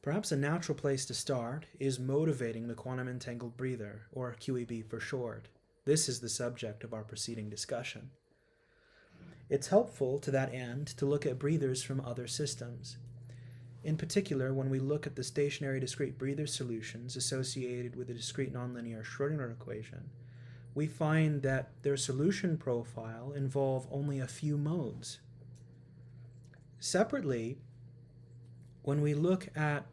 Perhaps a natural place to start is motivating the quantum entangled breather, or QEB for short. This is the subject of our preceding discussion. It's helpful to that end to look at breathers from other systems. In particular, when we look at the stationary discrete breather solutions associated with the discrete nonlinear Schrödinger equation, we find that their solution profile involve only a few modes. Separately, when we look at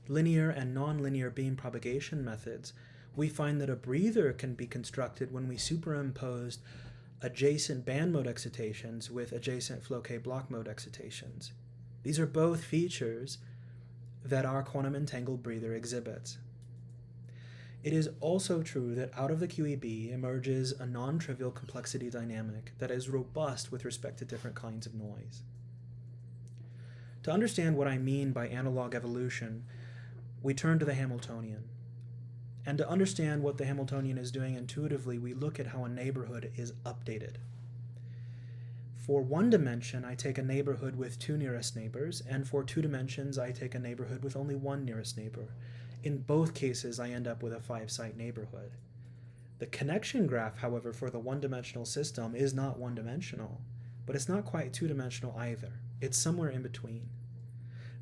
linear and nonlinear beam propagation methods, we find that a breather can be constructed when we superimpose adjacent band mode excitations with adjacent flow K block mode excitations. These are both features that our quantum entangled breather exhibits. It is also true that out of the QEB emerges a non-trivial complexity dynamic that is robust with respect to different kinds of noise. To understand what I mean by analog evolution, we turn to the Hamiltonian. And to understand what the Hamiltonian is doing intuitively, we look at how a neighborhood is updated. For one dimension, I take a neighborhood with two nearest neighbors, and for two dimensions, I take a neighborhood with only one nearest neighbor. In both cases, I end up with a 5-site neighborhood. The connection graph, however, for the one-dimensional system is not one-dimensional, but it's not quite two-dimensional either. It's somewhere in between.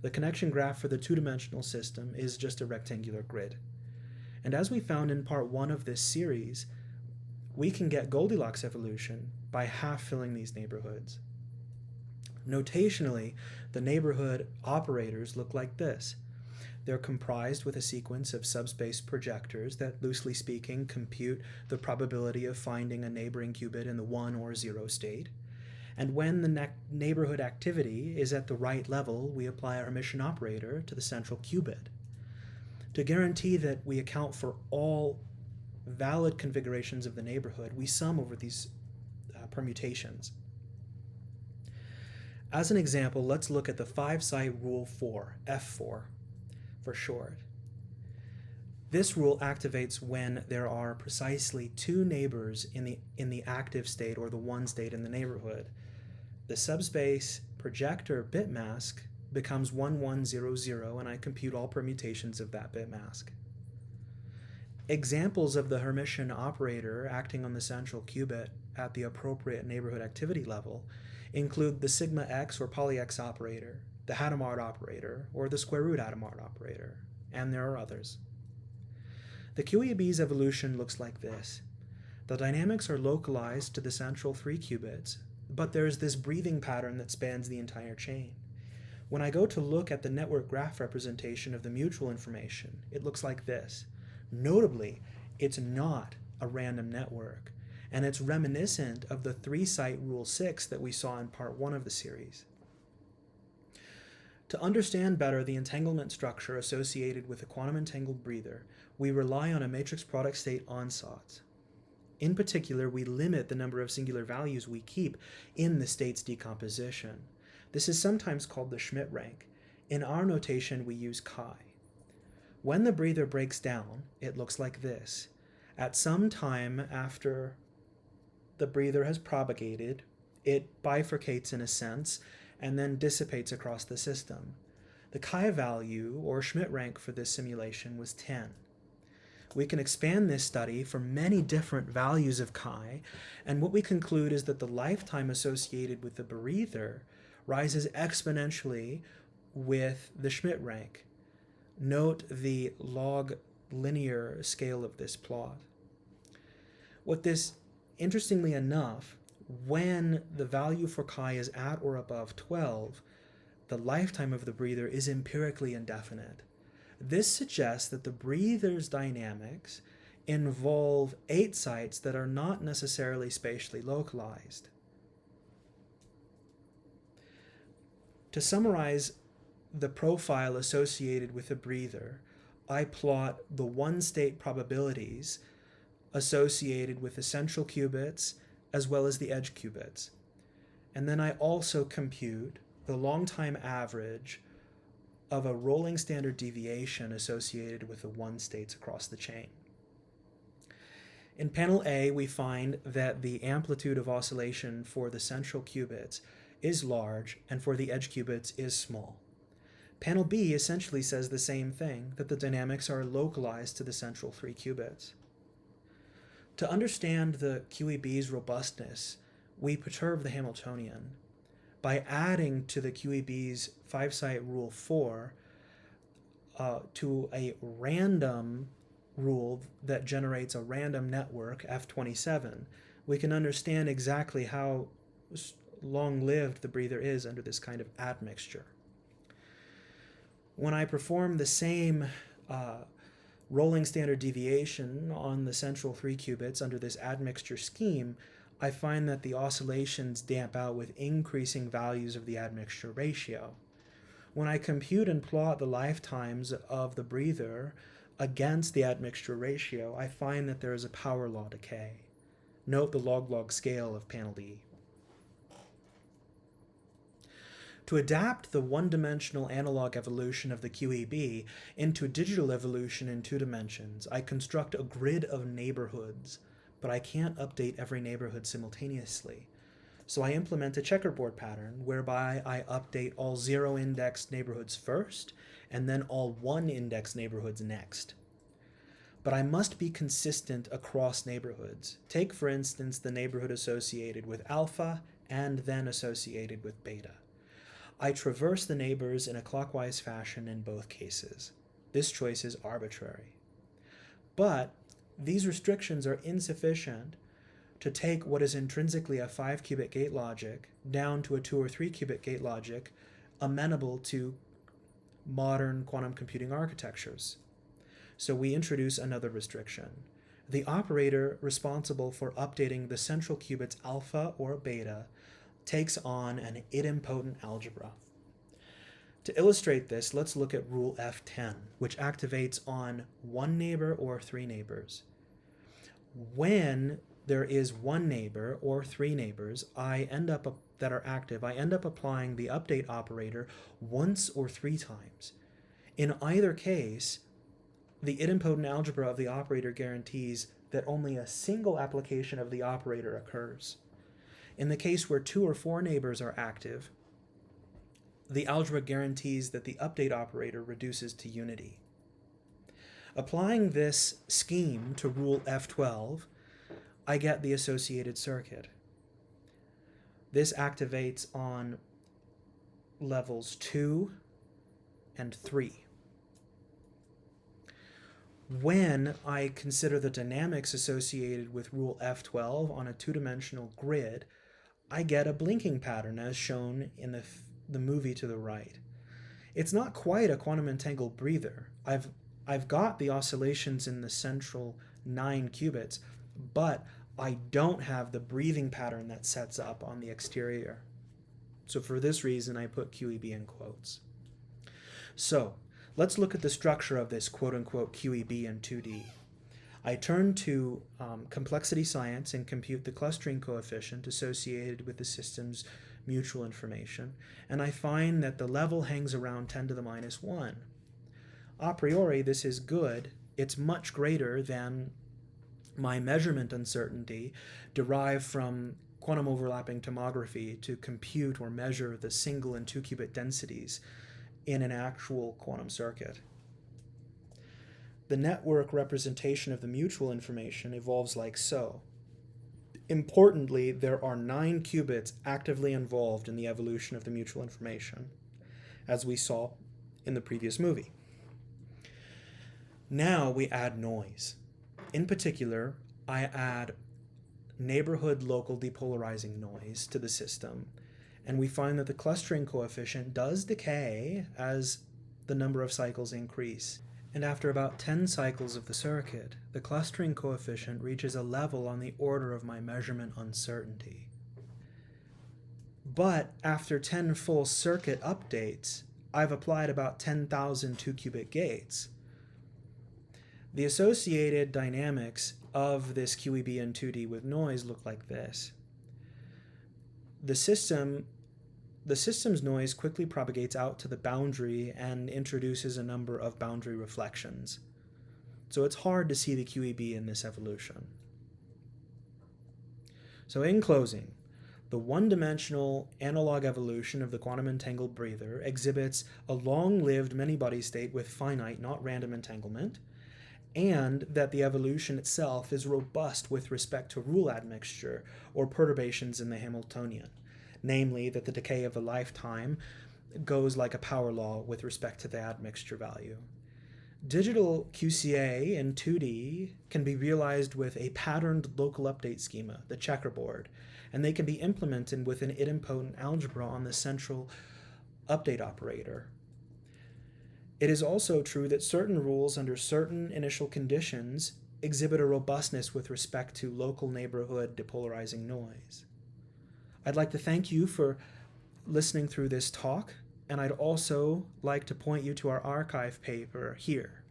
The connection graph for the two-dimensional system is just a rectangular grid. And as we found in part 1 of this series, we can get Goldilocks evolution by half-filling these neighborhoods. Notationally, the neighborhood operators look like this. They're comprised with a sequence of subspace projectors that, loosely speaking, compute the probability of finding a neighboring qubit in the 1 or 0 state. And when the neighborhood activity is at the right level, we apply a Hermitian operator to the central qubit. To guarantee that we account for all valid configurations of the neighborhood, we sum over these permutations. As an example, let's look at the 5-site rule 4, F4 for short. This rule activates when there are precisely two neighbors in the active state or the 1 state in the neighborhood. The subspace projector bit mask becomes 1100, and I compute all permutations of that bit mask. Examples of the Hermitian operator acting on the central qubit at the appropriate neighborhood activity level include the sigma x or poly x operator, the Hadamard operator, or the square root Hadamard operator, and there are others. The QEB's evolution looks like this. The dynamics are localized to the central 3 qubits, but there's this breathing pattern that spans the entire chain. When I go to look at the network graph representation of the mutual information, it looks like this. Notably, it's not a random network, and it's reminiscent of the 3-site rule 6 that we saw in part 1 of the series. To understand better the entanglement structure associated with a quantum entangled breather, we rely on a matrix product state ansatz. In particular, we limit the number of singular values we keep in the state's decomposition. This is sometimes called the Schmidt rank. In our notation, we use chi. When the breather breaks down, it looks like this. At some time after the breather has propagated, it bifurcates in a sense and then dissipates across the system. The chi value, or Schmidt rank, for this simulation was 10. We can expand this study for many different values of chi, and what we conclude is that the lifetime associated with the breather rises exponentially with the Schmidt rank. Note the log linear scale of this plot. Interestingly enough, when the value for chi is at or above 12, the lifetime of the breather is empirically indefinite. This suggests that the breather's dynamics involve 8 sites that are not necessarily spatially localized. To summarize the profile associated with a breather, I plot the 1-state probabilities associated with the central qubits as well as the edge qubits. And then I also compute the long-time average of a rolling standard deviation associated with the 1 states across the chain. In panel A, we find that the amplitude of oscillation for the central qubits is large and for the edge qubits is small. Panel B essentially says the same thing, that the dynamics are localized to the central 3 qubits. To understand the QEB's robustness, we perturb the Hamiltonian by adding to the QEB's 5-site rule 4 to a random rule that generates a random network, F27. We can understand exactly how long-lived the breather is under this kind of admixture. When I perform the same rolling standard deviation on the central 3 qubits under this admixture scheme, I find that the oscillations damp out with increasing values of the admixture ratio. When I compute and plot the lifetimes of the breather against the admixture ratio, I find that there is a power law decay. Note the log-log scale of panel E. To adapt the one-dimensional analog evolution of the QEB into digital evolution in 2 dimensions, I construct a grid of neighborhoods, but I can't update every neighborhood simultaneously. So I implement a checkerboard pattern whereby I update all 0-indexed neighborhoods first and then all 1-indexed neighborhoods next. But I must be consistent across neighborhoods. Take, for instance, the neighborhood associated with alpha and then associated with beta. I traverse the neighbors in a clockwise fashion in both cases. This choice is arbitrary. But these restrictions are insufficient to take what is intrinsically a 5-qubit gate logic down to a 2 or 3 qubit gate logic amenable to modern quantum computing architectures. So we introduce another restriction. The operator responsible for updating the central qubits alpha or beta takes on an idempotent algebra. To illustrate this, let's look at rule F10, which activates on 1 neighbor or 3 neighbors. When there is 1 neighbor or 3 neighbors that are active, I end up applying the update operator once or 3 times. In either case, the idempotent algebra of the operator guarantees that only a single application of the operator occurs. In the case where 2 or 4 neighbors are active, the algebra guarantees that the update operator reduces to unity. Applying this scheme to rule F12, I get the associated circuit. This activates on levels 2 and 3. When I consider the dynamics associated with rule F12 on a 2-dimensional grid, I get a blinking pattern as shown in the movie to the right. It's not quite a quantum entangled breather. I've got the oscillations in the central 9 qubits, but I don't have the breathing pattern that sets up on the exterior. So for this reason, I put QEB in quotes. So let's look at the structure of this quote-unquote QEB in 2D. I turn to complexity science and compute the clustering coefficient associated with the system's mutual information, and I find that the level hangs around 10 to the minus 1. A priori, this is good. It's much greater than my measurement uncertainty derived from quantum overlapping tomography to compute or measure the single and 2 qubit densities in an actual quantum circuit. The network representation of the mutual information evolves like so. Importantly, there are 9 qubits actively involved in the evolution of the mutual information, as we saw in the previous movie. Now we add noise. In particular, I add neighborhood local depolarizing noise to the system, and we find that the clustering coefficient does decay as the number of cycles increase. And after about 10 cycles of the circuit, the clustering coefficient reaches a level on the order of my measurement uncertainty. But after 10 full circuit updates, I've applied about 10,000 2-qubit gates. The associated dynamics of this QEB in 2D with noise look like this. The system's noise quickly propagates out to the boundary and introduces a number of boundary reflections. So it's hard to see the QEB in this evolution. So in closing, The one-dimensional analog evolution of the quantum entangled breather exhibits a long-lived many-body state with finite, not random entanglement, and that the evolution itself is robust with respect to rule admixture or perturbations in the Hamiltonian, namely that the decay of the lifetime goes like a power law with respect to the admixture value. Digital QCA in 2D can be realized with a patterned local update schema, the checkerboard, and they can be implemented with an idempotent algebra on the central update operator. It is also true that certain rules under certain initial conditions exhibit a robustness with respect to local neighborhood depolarizing noise. I'd like to thank you for listening through this talk, and I'd also like to point you to our archive paper here.